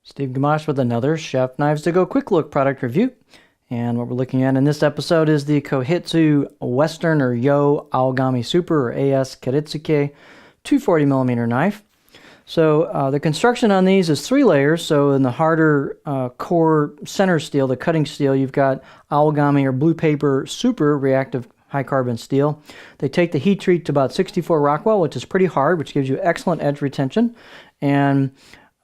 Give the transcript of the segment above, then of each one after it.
Steve Gamache with another Chef Knives to Go Quick Look product review. And what we're looking at in this episode is the Kohetsu Western or Yo Aogami Super or AS Kiritsuke 240mm knife. So the construction on these is 3 layers. So in the harder core center steel, the cutting steel, you've got Aogami or Blue Paper Super reactive high carbon steel. They take the heat treat to about 64 Rockwell, which is pretty hard, which gives you excellent edge retention. And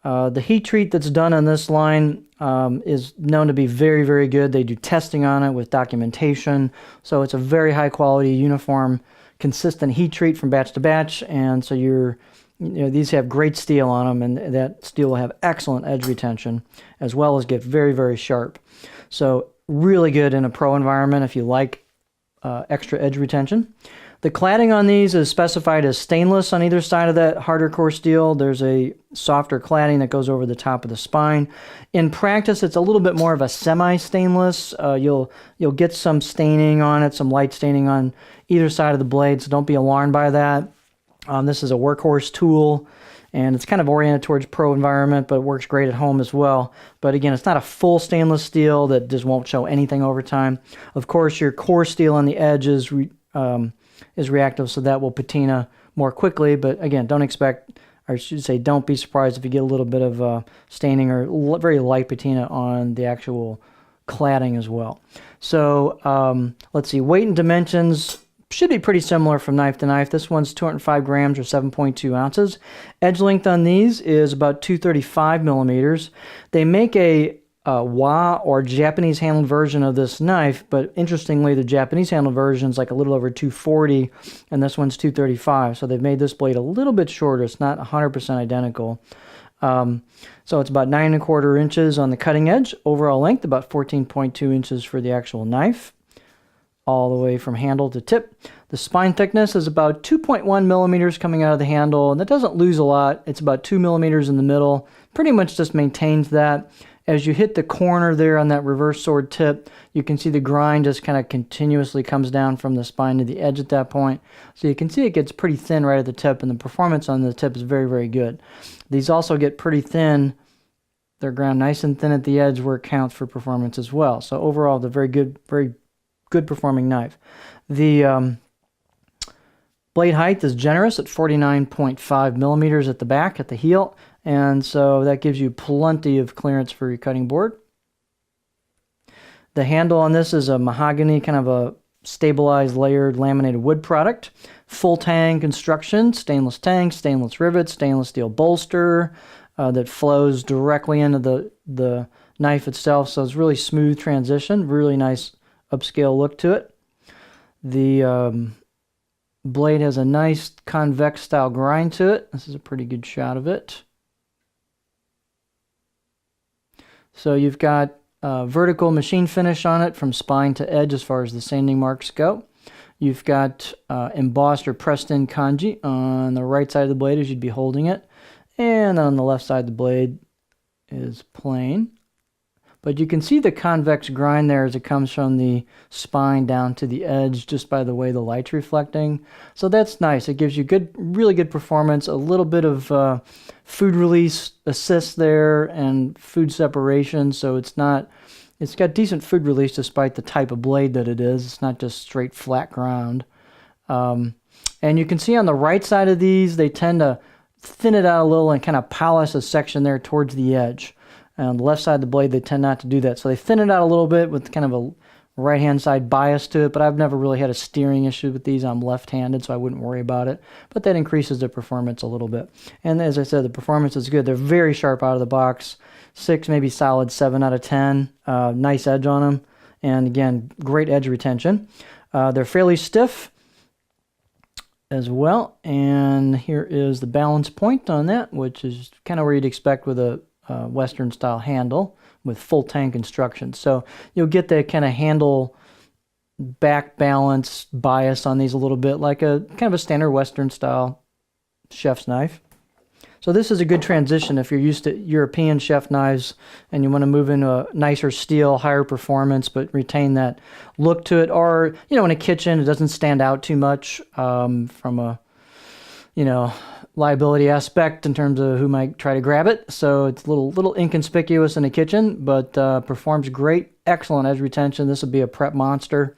the heat treat that's done on this line is known to be very, very good. They do testing on it with documentation. So it's a very high quality, uniform, consistent heat treat from batch to batch. And so these have great steel on them, and that steel will have excellent edge retention as well as get very, very sharp. So really good in a pro environment if you like extra edge retention. The cladding on these is specified as stainless on either side of that harder core steel. There's a softer cladding that goes over the top of the spine. In practice, it's a little bit more of a semi-stainless. You'll get some staining on it, some light staining on either side of the blade, so don't be alarmed by that. This is a workhorse tool, and it's kind of oriented towards pro environment, but it works great at home as well. But again, it's not a full stainless steel that just won't show anything over time. Of course, your core steel on the edge is reactive, so that will patina more quickly. But again, don't expect, or I should say, don't be surprised if you get a little bit of staining or very light patina on the actual cladding as well. So let's see, weight and dimensions should be pretty similar from knife to knife. This one's 205 grams or 7.2 ounces. Edge length on these is about 235 millimeters. They make a Wa or Japanese handled version of this knife, but interestingly, the Japanese handled version is like a little over 240, and this one's 235. So they've made this blade a little bit shorter. It's not 100% identical. So it's about 9¼ inches on the cutting edge. Overall length about 14.2 inches for the actual knife, all the way from handle to tip. The spine thickness is about 2.1 millimeters coming out of the handle, and that doesn't lose a lot. It's about 2 millimeters in the middle. Pretty much just maintains that. As you hit the corner there on that reverse sword tip, you can see the grind just kind of continuously comes down from the spine to the edge at that point. So you can see it gets pretty thin right at the tip, and the performance on the tip is very, very good. These also get pretty thin. They're ground nice and thin at the edge where it counts for performance as well. So overall, they're very good performing knife. The blade height is generous at 49.5 millimeters at the back, at the heel. And so that gives you plenty of clearance for your cutting board. The handle on this is a mahogany, kind of a stabilized, layered, laminated wood product. Full tang construction, stainless tang, stainless rivets, stainless steel bolster that flows directly into the knife itself. So it's really smooth transition, really nice upscale look to it. The blade has a nice convex style grind to it. This is a pretty good shot of it. So you've got vertical machine finish on it from spine to edge as far as the sanding marks go. You've got embossed or pressed in kanji on the right side of the blade as you'd be holding it. And on the left side the blade is plain. But you can see the convex grind there as it comes from the spine down to the edge just by the way the light's reflecting. So that's nice. It gives you really good performance, a little bit of food release assist there and food separation. So it's got decent food release despite the type of blade that it is. It's not just straight flat ground. And you can see on the right side of these, they tend to thin it out a little and kind of polish a section there towards the edge. And on the left side of the blade, they tend not to do that. So they thin it out a little bit with kind of a right-hand side bias to it, but I've never really had a steering issue with these. I'm left-handed, so I wouldn't worry about it. But that increases the performance a little bit. And as I said, the performance is good. They're very sharp out of the box. 6, maybe solid 7 out of 10. Nice edge on them. And again, great edge retention. They're fairly stiff as well. And here is the balance point on that, which is kind of where you'd expect with a Western style handle with full tang construction. So you'll get that kind of handle back balance bias on these a little bit, like a kind of a standard Western style chef's knife. So this is a good transition if you're used to European chef knives and you want to move into a nicer steel, higher performance, but retain that look to it. Or, in a kitchen, it doesn't stand out too much from a, liability aspect in terms of who might try to grab it. So it's a little inconspicuous in the kitchen, but performs great. Excellent edge retention. This would be a prep monster.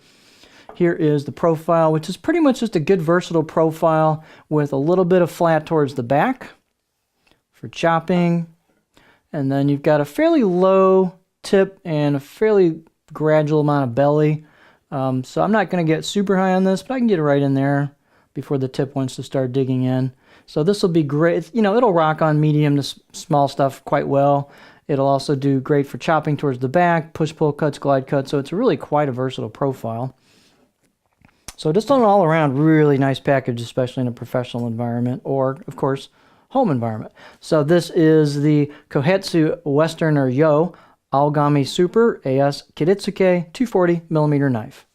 Here is the profile, which is pretty much just a good versatile profile with a little bit of flat towards the back for chopping. And then you've got a fairly low tip and a fairly gradual amount of belly. So I'm not going to get super high on this, but I can get it right in there before the tip wants to start digging in. So this will be great. You know, it'll rock on medium to small stuff quite well. It'll also do great for chopping towards the back, push-pull cuts, glide cuts. So it's really quite a versatile profile. So just an all-around really nice package, especially in a professional environment or, of course, home environment. So this is the Kohetsu Western or Yo Aogami Super AS Kiritsuke 240mm knife.